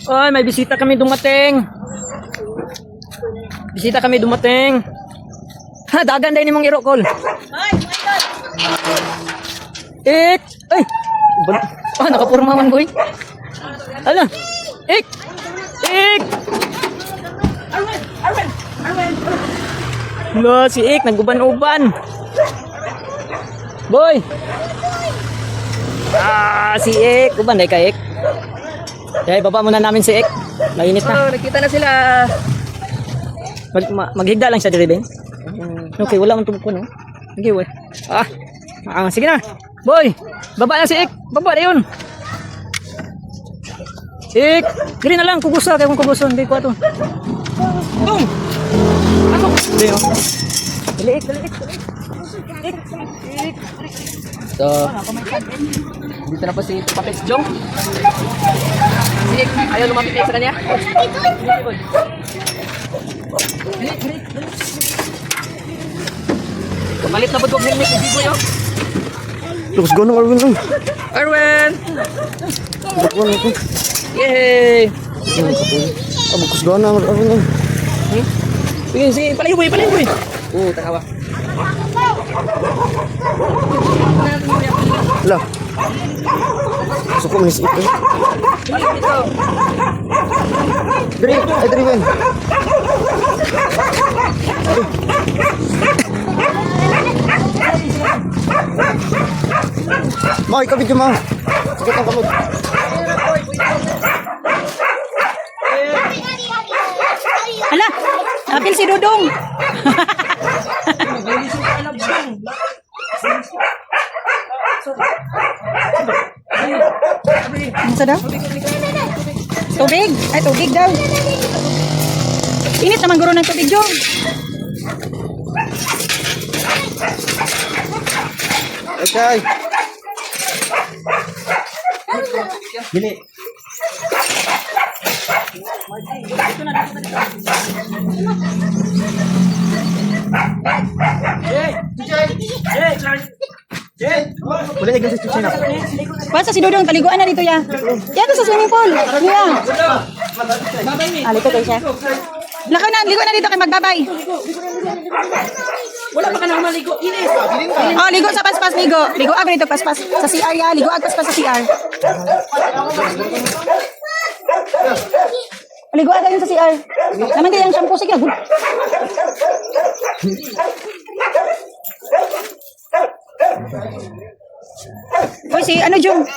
Ay, may bisita kami dumating. Bisita kami dumating. Ha, dagan din mong irokol. Ik! Ay! Ah, nakapurma man, boy. Ala! Ik! Ik! Lo, si Ik, nag-uban-uban. Boy! Ah, si Ik. Uban, day ka, Ik. Okay, baba muna namin si Ik. Mainit na. Oh, nakita na sila. Maghigda lang siya diri, Ben. Okay, wala man tumuko, no? Okay, boy. Sige na. Boy, baba na si Ik. Baba na yun. Ik, diri na lang. Kugusa, kaya kung kuguson. Hindi ko ato. Boom! Ano? Hindi, no? Dali, Ik. Ik. So, dito na po si Papet Jong. Sige, ayaw lumapit kayo sa kanya. Kapalit na po itong helmet ni Biboy, oh. Lukas gano'ng Arwin lang. Arwen! Lukas gano'ng. Yay! Lukas gano'ng Arwin lang. Sige, sige, palayo boy. Takawa. Wala. Gusto ko manis ito. Diri, ay diri Ben. Mau ikabit yung mga. Sige ang kamot. Hala, apil si Dudong. Ano daw? Tubig? Ay, tubig daw. Init naman guro ng tubig, Jong. Okay. Gini. Boleh ikut si China. Basta si Dudong, taliguan na dito ya. Yan to sa swimming pool. Kuya. Aliko kayo siya. Lakaw na, ligo na dito kay magbabay. Wala pa ka na maligo. Inis! Oh, ligo sa paspas, ligo. Ligo ag dito paspas sa CR ya, ligo ag paspas sa CR. Ligo ag yun sa CR. Naman kayo ang shampoo sige. Hoy, si ano Jung?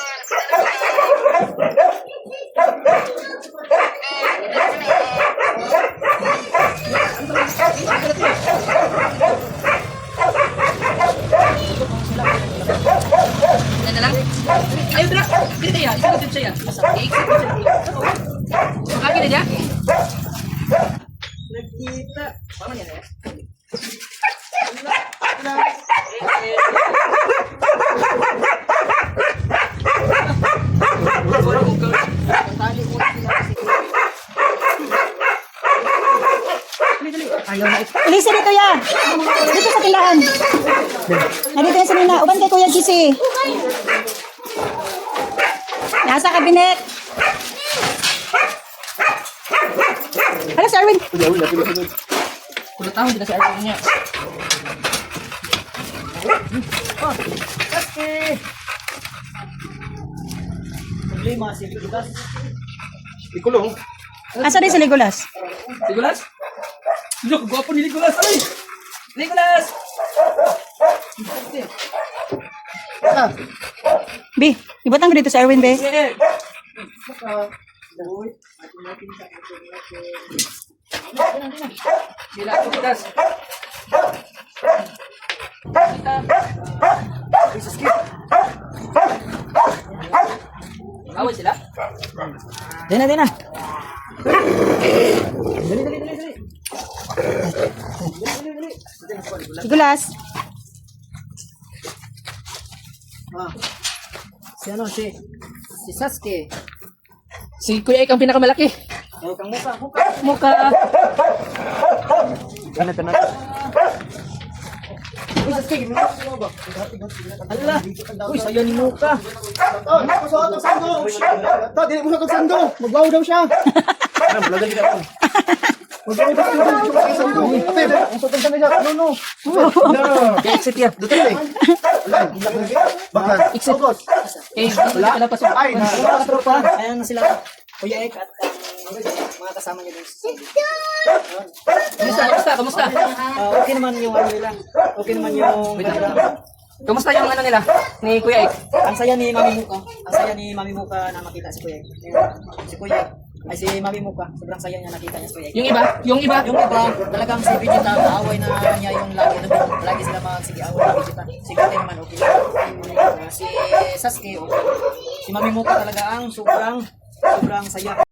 Yan na lang. Ayaw dira. Pili kaya. Ito din siya. I-exit mo siya. Makaki na niya. Nagkita. Paano yan eh? Elisa dito ya. Dito sa tilaan. Nandito yan sa Nina. Uban kay Kuya Gisi. Nasa kabinet. Hala, si Arwin. Kulit tahu tidak saya punya. Problema si Lucas. Ikulong. Asa din si Legolas? Nicolas? Look, gwapo ni Nicolas. Ay! Nicolas! Bi, ibutang ko dito sa Arwin, be. Bila Nicolas. Awal sila? Dina. Dali. Legolas. Si Sasuke. Si Kuya Ik ang pinakamalaki. Muka. Ano. Ala. Uy, saya ni Muka. Masuot ang sando. To, dili mo sa sando. Magbaw daw siya. Ano, vlogan kita ako. Magbaw daw siya. Ate, ang suot ang sando siya. No. Exit ya. Duterte. Bakit? Exit. Eh, wala pa sa... Ay, Mga tropa. Ayan na sila. Kuya Ek at mga kasama niya dun. Kamusta? Okay naman yung ano nila. Okay naman yung... Kamusta yung ano nila? Ni Kuya Ek? Ang saya ni Mami Muka. Ang saya ni Mami Muka na makita si Kuya Ek. Si Kuya Ek. Ay si Mami Muka. Sobrang saya niya nakita niya si Kuya Ek. Yung iba? Yung iba, talagang si Vegeta, kaaway na niya yung lagi sila magsigiaway ni Vegeta. Si Goten naman, okay lang. Si Sasuke, okay. Si Mami Muka talaga ang sobrang saya.